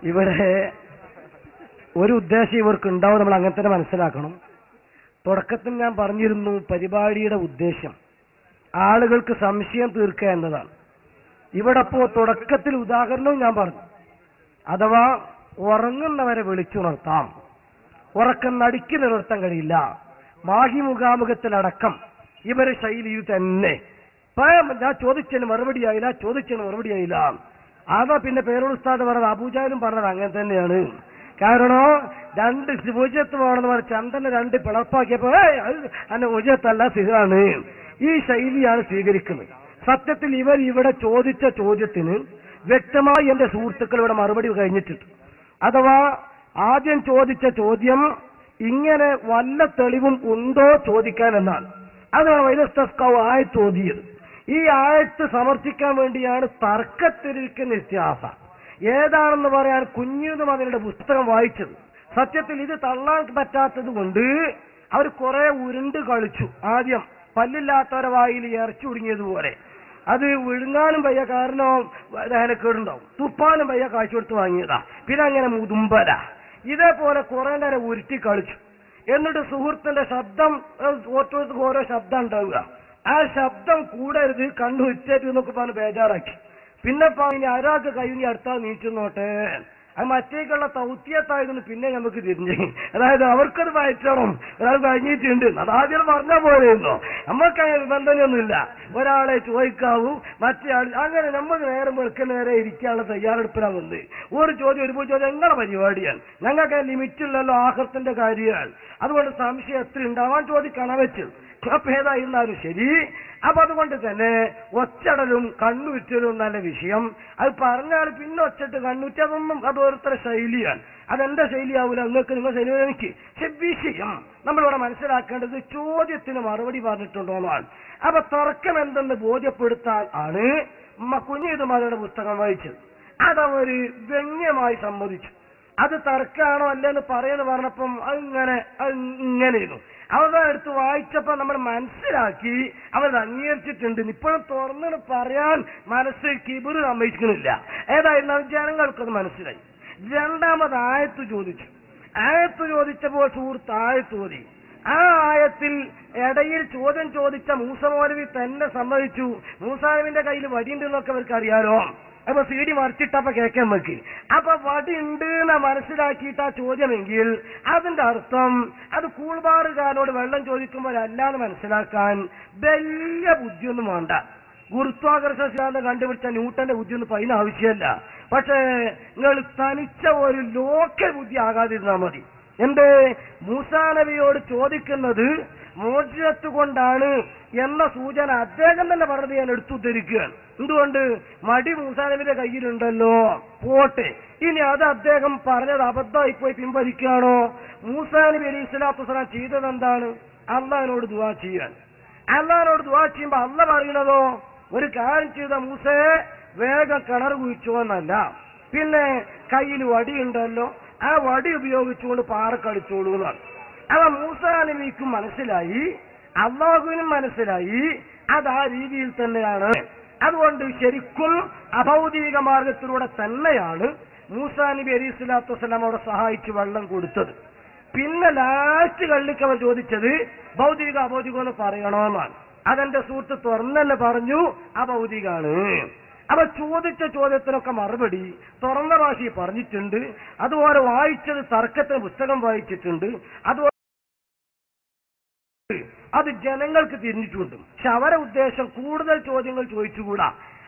ഇവിടെ ഒരു ഉദ്ദേശം ഇവർക്ക് ഉണ്ടാവും, നമ്മൾ അങ്ങനെ തന്നെ മനസ്സിലാക്കണം. തുടക്കത്തിൽ ഞാൻ പറഞ്ഞിരുന്നു, പരിപാടിയുടെ ഉദ്ദേശം ആളുകൾക്ക് സംശയം തീർക്കുക എന്നതാണ്. ഇവിടെ ഇപ്പോ തുടക്കത്തിൽ ഉദാഹരണവും ഞാൻ പറഞ്ഞു. അഥവാ ഉറങ്ങുന്നവരെ വിളിച്ചുണർത്താം, ഉറക്കം നടിക്ക് നിലനിർത്താൻ കഴിയില്ല. മാഹി മുഖാമുഖത്തിലടക്കം ഇവരെ ശൈലിയിൽ തന്നെ ഞാൻ ചോദിച്ചതിന് മറുപടിയായില്ല. അതാ പിന്നെ പേരോട് ഉസ്താദ് പറഞ്ഞത്, അബൂജാലും പറഞ്ഞത് അങ്ങനെ തന്നെയാണ്. കാരണം 2 ഉജത്തുമാണെന്ന് പറഞ്ഞ ചന്ദനെ 2 പിളർപ്പാക്കിയപ്പോ അന്നെ ഉജത്തല്ല സിഹാണ്. ഈ ശൈലിയാണ് സ്വീകരിക്കുന്നത്. സത്യത്തിൽ ഇവർ ഇവിടെ ചോദിച്ച ചോദ്യത്തിന് വ്യക്തമായി എന്റെ സുഹൃത്തുക്കൾ ഇവിടെ മറുപടി കഴിഞ്ഞിട്ടുണ്ട്. അഥവാ ആദ്യം ചോദിച്ച ചോദ്യം ഇങ്ങനെ വല്ല തെളിവും ഉണ്ടോ ചോദിക്കാൻ എന്നാണ്. അതാണ് വൈദസ്തസ്കാവ് ആയത്ത് ഓതിയത്. ഈ ആയത്ത് സമർത്ഥിക്കാൻ വേണ്ടിയാണ് തർക്കത്തിരിക്കുന്ന ഇസ്തിഹാസ ഏതാണെന്ന് പറയാൻ കുഞ്ഞിതും അതിന്റെ പുസ്തകം വായിച്ചത്. സത്യത്തിൽ ഇത് തള്ളാൻ പറ്റാത്തത് കൊണ്ട് അവർ കുറെ ഉരുണ്ട് കളിച്ചു. ആദ്യം പല്ലില്ലാത്തവരെ വായിൽ ഇറച്ചി ഉടുങ്ങിയതുപോലെ അത് വിഴുങ്ങാനും വയ്യ, കാരണം ദഹനക്കേടുണ്ടാവും. തുപ്പാനും വയ്യ, കാശ് കൊടുത്ത് വാങ്ങിയതാ. പിന്നെ അങ്ങനെ മുതുമ്പല ഇതേപോലെ കുറെ നേരം ഉരുട്ടി കളിച്ചു. എന്നിട്ട് സുഹൃത്തിന്റെ ശബ്ദം, ഓരോരുത്തർക്ക് ഓരോ ശബ്ദം ഉണ്ടാവുക, ആ ശബ്ദം കൂടരുത്, കണ്ണു ഉച്ചേറ്റ് എന്നൊക്കെ പറഞ്ഞ് ബേജാറാക്കി. പിന്നെ ഇനി ആരാൾക്ക് കഴിഞ്ഞ് അടുത്താൽ നീച്ചുന്നോട്ടെ, അത് മറ്റേക്കുള്ള തൗത്യത്തായതെന്ന് പിന്നെ നമുക്ക് തിരിഞ്ഞ്, അതായത് അവർക്കത് വായിച്ചോണം, ഒരാൾ കഴിഞ്ഞിട്ടുണ്ട്, അതാദ്യം പറഞ്ഞാൽ പോലെയെന്നോ. നമ്മൾക്ക് അങ്ങനെ നിബന്ധനയൊന്നുമില്ല, ഒരാളെ ചോദിക്കാവൂ മറ്റേ ആൾ, അങ്ങനെ നമുക്ക് നേരം വെളുക്കുന്ന നേരെ ഇരിക്കാനുള്ള തയ്യാറെടുപ്പിലാവുന്നത്. ഒരു ചോദ്യം എങ്ങനെ പരിപാടിയാണ്, ഞങ്ങൾക്ക് ലിമിറ്റുള്ളല്ലോ ആഹൃത്തിന്റെ കാര്യമാണ്. അതുകൊണ്ട് സംശയം എത്ര ഉണ്ടാവാൻ ചോദിക്കണം വെച്ചു. അപ്പൊ ഏതായിരുന്നാലും ശരി. അപ്പൊ അതുകൊണ്ട് തന്നെ ഒച്ചടലും കണ്ണുറ്റലും നല്ല വിഷയം. അത് പറഞ്ഞാൽ പിന്നെ ഒച്ചിട്ട് കണ്ണുറ്റി, അതൊന്നും അത് ഓരോരുത്തരുടെ ശൈലിയാണ്. അതെന്റെ ശൈലിയാവൂല, നിങ്ങൾ ശൈലി എനിക്ക്. പക്ഷെ വിഷയം നമ്മളിവിടെ മനസ്സിലാക്കേണ്ടത് ചോദ്യത്തിന് മറുപടി പറഞ്ഞിട്ടുണ്ടോന്നാണ്. അപ്പൊ തർക്കം എന്തെന്ന് ബോധ്യപ്പെടുത്താൻ ആണ് കുഞ്ഞിതുമാരുടെ പുസ്തകം വായിച്ചത്. അതവര് വ്യംഗ്യമായി സമ്മതിച്ചു. അത് തർക്കമാണോ അല്ലെന്ന് പറയുന്നു പറഞ്ഞപ്പം ഇങ്ങനെയിരുന്നു. അവരെടുത്ത് വായിച്ചപ്പോ നമ്മൾ മനസ്സിലാക്കി അവരത് അംഗീകരിച്ചിട്ടുണ്ട്. ഇപ്പോഴും തുറന്നു പറയാൻ മനസ്സ് കിബിറ് സമ്മതിക്കുന്നില്ല. ഏതായിരുന്നാലും ജനങ്ങൾക്കത് മനസ്സിലായി. രണ്ടാമത് ആയത്ത് ചോദിച്ചു. ആയത്ത് ചോദിച്ചപ്പോൾ സുഹൃത്ത് ആയത്ത് ഓതി. ആ ആയത്തിൽ ഇടയിൽ ചോദ്യം ചോദിച്ച മൂസ മൗലവി തന്നെ സമ്മതിച്ചു മൂസാനബിന്റെ കയ്യിൽ വടിയുണ്ടെന്നൊക്കെ അവർക്ക് അറിയാലോ. അപ്പൊ സീഡി മറിച്ചിട്ടപ്പോ കേൾക്കാൻ വെക്ക്. അപ്പൊ വടി ഉണ്ട് എന്ന് മനസ്സിലാക്കിയിട്ട് ആ ചോദ്യമെങ്കിൽ അതിന്റെ അർത്ഥം അത് കൂൾബാറുകാരോട് വെള്ളം ചോദിക്കുമ്പോഴല്ലാന്ന് മനസ്സിലാക്കാൻ വലിയ ബുദ്ധിയൊന്നും വേണ്ട. ഗുരുത്വാകർഷണ സിദ്ധാന്തം കണ്ടുപിടിച്ച ന്യൂട്ടന്റെ ബുദ്ധിയൊന്നും അതിന് ആവശ്യമല്ല. പക്ഷേ നിങ്ങൾ തനിച്ച ഒരു ലോക്കൽ ബുദ്ധി ആകാതിരുന്നാൽ മതി. എന്റെ മൂസാ നബിയോട് ചോദിക്കുന്നത് മോചിതത്ത് കൊണ്ടാണ് എന്ന സൂചന അദ്ദേഹം തന്നെ പറഞ്ഞത് ഞാൻ എടുത്തുദ്ധരിക്കുകയാണ്. എന്തുകൊണ്ട്? മടി മൂസാ നബിയുടെ കയ്യിലുണ്ടല്ലോ, പോട്ടെ. ഇനി അത് അദ്ദേഹം പറഞ്ഞത് അബദ്ധമായി പോയി പിൻവലിക്കുകയാണോ? മൂസാ നബി അലൈഹി സ്വലാത്തു വസ്സലാം ചെയ്തത് എന്താണ്? അള്ളാഹിനോട് ദുആ ചെയ്യാൻ. അള്ളാഹിനോട് ദുആ ചെയ്യുമ്പോ അള്ള പറയണതോ ഒരു കാര്യം ചെയ്ത മൂസേ വേഗം കിണർ കുഴിച്ചോ എന്നല്ല, പിന്നെ കയ്യിൽ വടിയുണ്ടല്ലോ ആ വടി ഉപയോഗിച്ചുകൊണ്ട് പാറ കളിച്ചോളൂ എന്നാണ്. അവ മൂസാ നബിക്കും മനസ്സിലായി, അള്ളാഹുവിനും മനസ്സിലായി, അത് ആ രീതിയിൽ തന്നെയാണ്. അതുകൊണ്ട് ശരിക്കും അഭൗതിക മാർഗത്തിലൂടെ തന്നെയാണ് മൂസാ നബി അലൈഹി സ്വലാത്തു വസ്സലാം അവിടെ സഹായിച്ച് വെള്ളം കൊടുത്തത്. പിന്നെ ലാസ്റ്റ് കള്ളിക്ക് അവർ ചോദിച്ചത് ഭൗതിക അഭൗതികം എന്ന് പറയണമെന്നാണ്. അതെന്റെ സുഹൃത്ത് തുറന്നെ പറഞ്ഞു അഭൗതികാണ്. അപ്പൊ ചോദിച്ച ചോദ്യത്തിനൊക്കെ മറുപടി തുറന്ന ഭാഷയിൽ പറഞ്ഞിട്ടുണ്ട്. അതുപോലെ വായിച്ചത് തർക്കത്തിന് പുസ്തകം വായിച്ചിട്ടുണ്ട്. അതുപോലെ അത് ജനങ്ങൾക്ക് തിരിഞ്ഞിട്ടുണ്ട്. പക്ഷെ അവരെ ഉദ്ദേശം കൂടുതൽ ചോദ്യങ്ങൾ ചോദിച്ചുകൂടാ.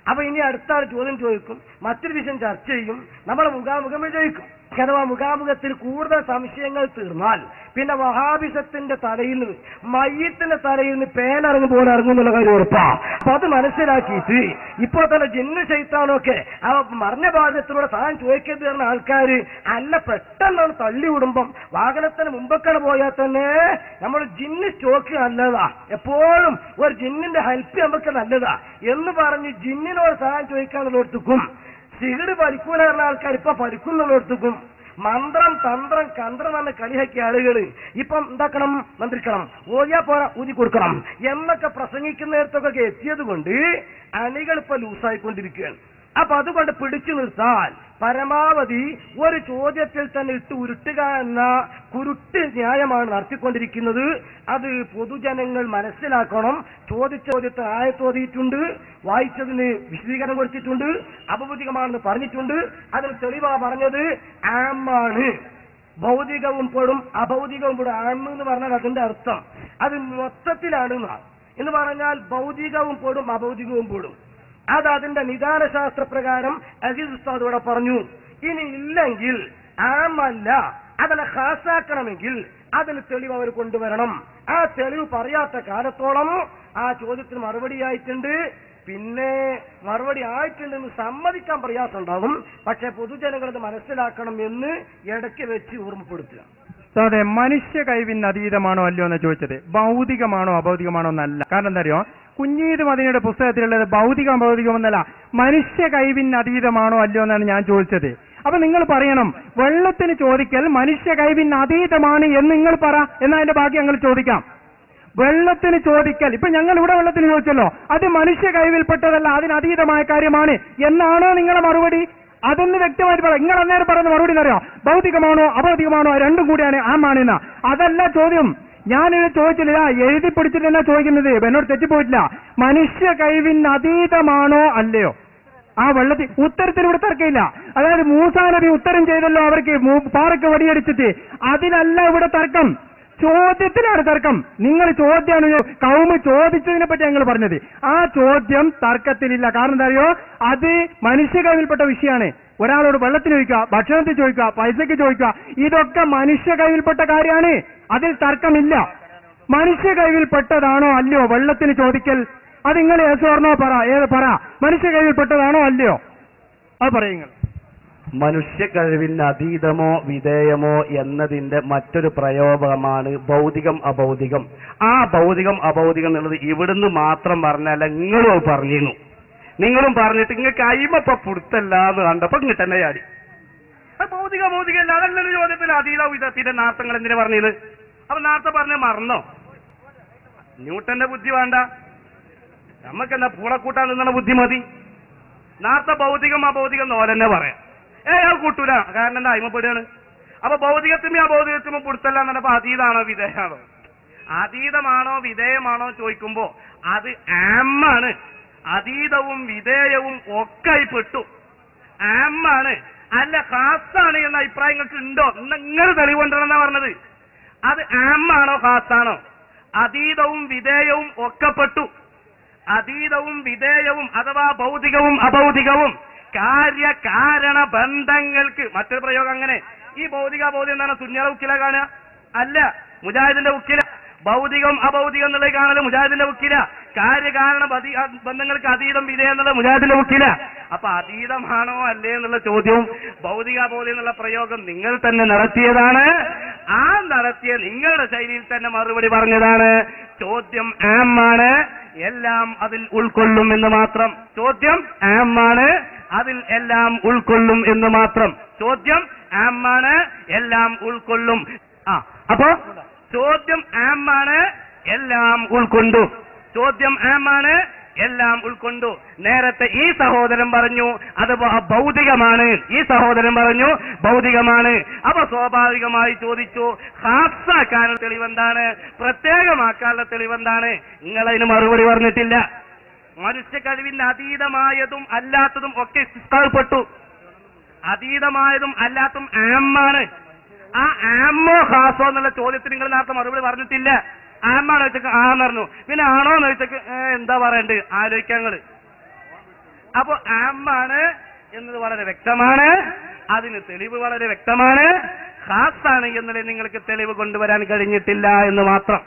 അപ്പൊ ഇനി അടുത്ത ആൾ ചോദ്യം ചോദിക്കും, മറ്റൊരു വിഷയം ചർച്ച ചെയ്യും, നമ്മളെ മുഖാമുഖം വിജയിക്കും. അഥവാ മുഖാമുഖത്തിൽ കൂടുതൽ സംശയങ്ങൾ തീർന്നാൽ പിന്നെ വഹാബിസത്തിന്റെ തലയിൽ നിന്ന് മയ്യത്തിന്റെ തലയിൽ നിന്ന് പേനിറങ്ങും പോലെ ഇറങ്ങും എന്നുള്ള കാര്യം ഉറപ്പാ. അപ്പൊ അത് മനസ്സിലാക്കിയിട്ട് ഇപ്പോൾ തന്നെ ജിന്ന് ശൈത്താനൊക്കെ ആ മറിഞ്ഞ ഭാഗത്തിലൂടെ താൻ ചോദിക്കരുത് പറഞ്ഞ ആൾക്കാർ അല്ല പെട്ടെന്നാണ് തള്ളി വിടുമ്പം വാഹനത്തിന് മുമ്പൊക്കെ പോയാൽ തന്നെ നമ്മൾ ജിന്ന് സ്റ്റോക്ക് നല്ലതാ, എപ്പോഴും ഒരു ജിന്നിന്റെ ഹെൽപ്പ് നമുക്ക് നല്ലതാ എന്ന് പറഞ്ഞ് ജിന്നിനോട് സഹായം ചോദിക്കാനുള്ളവർക്കും സിഗിട് പഠിക്കൂല പറഞ്ഞ ആൾക്കാർ ഇപ്പൊ പഠിക്കുന്നുള്ളവർക്കും മന്ത്രം തന്ത്രം കന്ത്രം തന്നെ കളിയാക്കിയ ആളുകൾ ഇപ്പം എന്താക്കണം, മന്ത്രിക്കണം, ഓതിയാ പോരാ ഊതി കൊടുക്കണം എന്നൊക്കെ പ്രസംഗിക്കുന്നിടത്തൊക്കെ എത്തിയത് കൊണ്ട് അണികൾ ഇപ്പൊ ലൂസായിക്കൊണ്ടിരിക്കുകയാണ്. അപ്പൊ അതുകൊണ്ട് പിടിച്ചു നിർത്താൻ പരമാവധി ഒരു ചോദ്യത്തിൽ തന്നെ ഇട്ട് ഉരുട്ടുക എന്ന കുരുട്ട് ന്യായമാണ് നടത്തിക്കൊണ്ടിരിക്കുന്നത്. അത് പൊതുജനങ്ങൾ മനസ്സിലാക്കണം. ചോദിച്ച ചോദ്യത്തെ ആയത്തോതിയിട്ടുണ്ട്, വായിച്ചതിന് വിശദീകരണം കൊടുത്തിട്ടുണ്ട്, അപഭൗതികമാണെന്ന് പറഞ്ഞിട്ടുണ്ട്. അതിന് തെളിവാ പറഞ്ഞത് ആമാണ്. ഭൗതികവും പെടും അഭൗതികവും പെടും. ആമ് എന്ന് പറഞ്ഞാൽ അതിന്റെ അർത്ഥം അത് മൊത്തത്തിലാണ് എന്ന് പറഞ്ഞാൽ ഭൗതികവും പെടും അഭൗതികവും പെടും. അത് അതിന്റെ നിദാന ശാസ്ത്രപ്രകാരം അസീസ് ഉസ്താദ് ഇവിടെ പറഞ്ഞു. ഇനി ഇല്ലെങ്കിൽ ആമല്ല അതിനെ ഖാസാക്കണമെങ്കിൽ അതിന് തെളിവ് അവർ കൊണ്ടുവരണം. ആ തെളിവ് പറയാത്ത കാലത്തോളം ആ ചോദ്യത്തിന് മറുപടിയായിട്ടുണ്ട്. പിന്നെ മറുപടി ആയിട്ടുണ്ടെന്ന് സമ്മതിക്കാൻ പ്രയാസമുണ്ടാകും. പക്ഷെ പൊതുജനങ്ങളത് മനസ്സിലാക്കണം എന്ന് ഇടയ്ക്ക് വെച്ച് ഓർമ്മപ്പെടുത്തുക. അതെ, മനുഷ്യ കഴിവിന് അതീതമാണോ അല്ലയോ എന്ന് ചോദിച്ചത് ഭൗതികമാണോ അഭൗതികമാണോ എന്നല്ല. കാരണം എന്താ അറിയോ, കുഞ്ഞീത് മദീനയുടെ പുസ്തകത്തിലുള്ളത് ഭൗതികം അഭൗതികം എന്നല്ല, മനുഷ്യ കഴിവിന് അതീതമാണോ അല്ലയോ എന്നാണ് ഞാൻ ചോദിച്ചത്. അപ്പൊ നിങ്ങൾ പറയണം വെള്ളത്തിന് ചോദിക്കൽ മനുഷ്യ കഴിവിന് അതീതമാണ് എന്ന് നിങ്ങൾ പറ, എന്നതിന്റെ ബാക്കി ഞങ്ങൾ ചോദിക്കാം. വെള്ളത്തിന് ചോദിക്കൽ, ഇപ്പൊ ഞങ്ങൾ ഇവിടെ വെള്ളത്തിന് ചോദിച്ചല്ലോ, അത് മനുഷ്യ കഴിവിൽപ്പെട്ടതല്ല, അതിനതീതമായ കാര്യമാണ് എന്നാണോ നിങ്ങളെ മറുപടി? അതൊന്ന് വ്യക്തമായിട്ട് പറയാം. നിങ്ങൾ അന്നേരം പറയുന്ന മറുപടി എന്നറിയോ, ഭൗതികമാണോ അഭൗതികമാണോ രണ്ടും കൂടിയാണ് ആമാണെന്ന. അതല്ല ചോദ്യം. ഞാനിത് ചോദിച്ചില്ല, എഴുതി പിടിച്ചിട്ട് തന്നെ ചോദിക്കുന്നത്, എന്നോട് തെറ്റിപ്പോയിട്ടില്ല. മനുഷ്യ കഴിവിന് അതീതമാണോ അല്ലയോ? ആ വെള്ളത്തിൽ ഉത്തരത്തിൽ ഇവിടെ തർക്കമില്ല. അതായത് മൂസാ നബി ഉത്തരം ചെയ്തല്ലോ അവർക്ക് പാറയ്ക്ക് വടിയടിച്ചിട്ട്, അതിനല്ല ഇവിടെ തർക്കം, ചോദ്യത്തിലാണ് തർക്കം. നിങ്ങൾ ചോദ്യമാണ് കൗമ് ചോദിച്ചതിനെ പറ്റി ഞങ്ങൾ പറഞ്ഞത്. ആ ചോദ്യം തർക്കത്തിലില്ല. കാരണം എന്താ അറിയോ, അത് മനുഷ്യ കഴിവിൽപ്പെട്ട വിഷയമാണ്. ഒരാളോട് വെള്ളത്തിന് ചോദിക്കുക, ഭക്ഷണത്തിൽ ചോദിക്കുക, പൈസയ്ക്ക് ചോദിക്കുക, ഇതൊക്കെ മനുഷ്യ കഴിവിൽപ്പെട്ട കാര്യമാണ്. അതിൽ തർക്കമില്ല. മനുഷ്യ കഴിവിൽപ്പെട്ടതാണോ അല്ലയോ വെള്ളത്തിന് ചോദിക്കൽ? അത് നിങ്ങൾ ഏസോർണോ പറ, മനുഷ്യ കഴിവിൽപ്പെട്ടതാണോ അല്ലയോ അത് പറയുങ്ങൾ. മനുഷ്യ കഴിവിന് അതീതമോ വിധേയമോ എന്നതിന്റെ മറ്റൊരു പ്രയോഗമാണ് ഭൗതികം അഭൗതികം. ആ ഭൗതികം അഭൗതികം എന്നുള്ളത് ഇവിടുന്ന് മാത്രം പറഞ്ഞല്ല, നിങ്ങളും പറഞ്ഞിരുന്നു. നിങ്ങളും പറഞ്ഞിട്ട് നിങ്ങൾക്ക് അയിമപ്പ പുടുത്തല്ല എന്ന് കണ്ടപ്പോ ഇങ്ങോട്ട് തന്നെ ചാടി. ഭൗതിക ഭൗതികം അല്ല, അതല്ലൊരു ചോദ്യത്തിൽ അതീത വിധത്തിന്റെ നാർത്തങ്ങൾ എന്തിനാ പറഞ്ഞത്? അപ്പൊ നാർത്ത പറഞ്ഞ മറന്നോ? ന്യൂട്ടന്റെ ബുദ്ധി വേണ്ട, നമുക്കെന്താ പൂളക്കൂട്ടാൻ നിന്നുള്ള ബുദ്ധി മതി. നാർത്ത ഭൗതികം അഭൗതികം നോലെന്നെ പറയാം. അത് കൂട്ടൂല, കാരണം എന്താ അയിമപ്പെടുകയാണ്. അപ്പൊ ഭൗതികത്തിനും അഭൗതികത്തിനും പുടുത്തല്ല എന്നപ്പോ അതീതാണോ വിധേയമാണോ? അതീതമാണോ വിധേയമാണോ ചോദിക്കുമ്പോ അത് ആമാണ്. അതീതവും വിധേയവും ഒക്കെ പെട്ടു. ആമാണ് അല്ല ഖാസാണ് എന്ന അഭിപ്രായം നിങ്ങൾക്ക് ഉണ്ടോ? നിങ്ങൾ തെളിവുണ്ടെന്നാ പറഞ്ഞത്. അത് ആമാണോ ഖാസാണോ? അതീതവും വിധേയവും ഒക്കെ പെട്ടു. അതീതവും വിധേയവും അഥവാ ഭൗതികവും അഭൗതികവും കാര്യകാരണ ബന്ധങ്ങൾക്ക് മറ്റൊരു പ്രയോഗം. അങ്ങനെ ഈ ഭൗതിക അഭൗതികം എന്താണ്? സുന്നിയുടെ ഉക്കില കാണുക അല്ല, മുജാഹിദിന്റെ ഉക്കില. ഭൗതികം അഭൗതികം എന്നുള്ളത് കാണല് മുജാഹിദിന്റെ ഉക്കില. കാര്യകാരണ ബന്ധങ്ങൾക്ക് അതീതം വിധേയം എന്നുള്ളത് മുജാഹിദിന്റെ ഉക്കില. അപ്പൊ അതീതമാണോ അല്ലേ എന്നുള്ള ചോദ്യവും ഭൗതിക അഭൗതികം എന്നുള്ള പ്രയോഗം നിങ്ങൾ തന്നെ നടത്തിയതാണ്. ആ നടത്തിയ നിങ്ങളുടെ ശൈലിയിൽ തന്നെ മറുപടി പറഞ്ഞതാണ്. ചോദ്യം ആമാണ്, എല്ലാം അതിൽ ഉൾക്കൊള്ളും എന്ന് മാത്രം. ചോദ്യം ആമാണ്, അതിൽ എല്ലാം ഉൾക്കൊള്ളും എന്ന് മാത്രം. ചോദ്യം ആമാണ്, എല്ലാം ഉൾക്കൊള്ളും. അപ്പോ ചോദ്യം ആമാണ്, എല്ലാം ഉൾക്കൊണ്ടു. ചോദ്യം ആമാണ്, എല്ലാം ഉൾക്കൊണ്ടു. നേരത്തെ ഈ സഹോദരൻ പറഞ്ഞു അത് ഭൗതികമാണ്, ഈ സഹോദരൻ പറഞ്ഞു ഭൗതികമാണ്. അപ്പൊ സ്വാഭാവികമായി ചോദിച്ചു ഖാസാക്കാനുള്ള തെളിവെന്താണ്, പ്രത്യേകമാക്കാനുള്ള തെളിവെന്താണ്? നിങ്ങളതിന് മറുപടി പറഞ്ഞിട്ടില്ല. മനുഷ്യ കഴിവിന്റെ അതീതമായതും അല്ലാത്തതും ഒക്കെ ഇസ്തിഖ്റാർപ്പെട്ടു. അതീതമായതും അല്ലാത്തതും ആമാണ്. ആ ആമോ ഖാസോ എന്നുള്ള ചോദ്യത്തിന് നിങ്ങൾ നേരത്തെ മറുപടി പറഞ്ഞിട്ടില്ല. ആമാണോ ചോദിച്ചക്ക് ആന്ന് പറഞ്ഞു, പിന്നെ ആണോ എന്ന് ചോദിച്ചക്ക് എന്താ പറയണ്ട് ആലോചിക്കാങ്ങള്. അപ്പൊ ആമാണ് എന്നത് വളരെ വ്യക്തമാണ്, അതിന് തെളിവ് വളരെ വ്യക്തമാണ്. ഖാസാണ് എന്നതിൽ നിങ്ങൾക്ക് തെളിവ് കൊണ്ടുവരാൻ കഴിഞ്ഞിട്ടില്ല എന്ന് മാത്രം.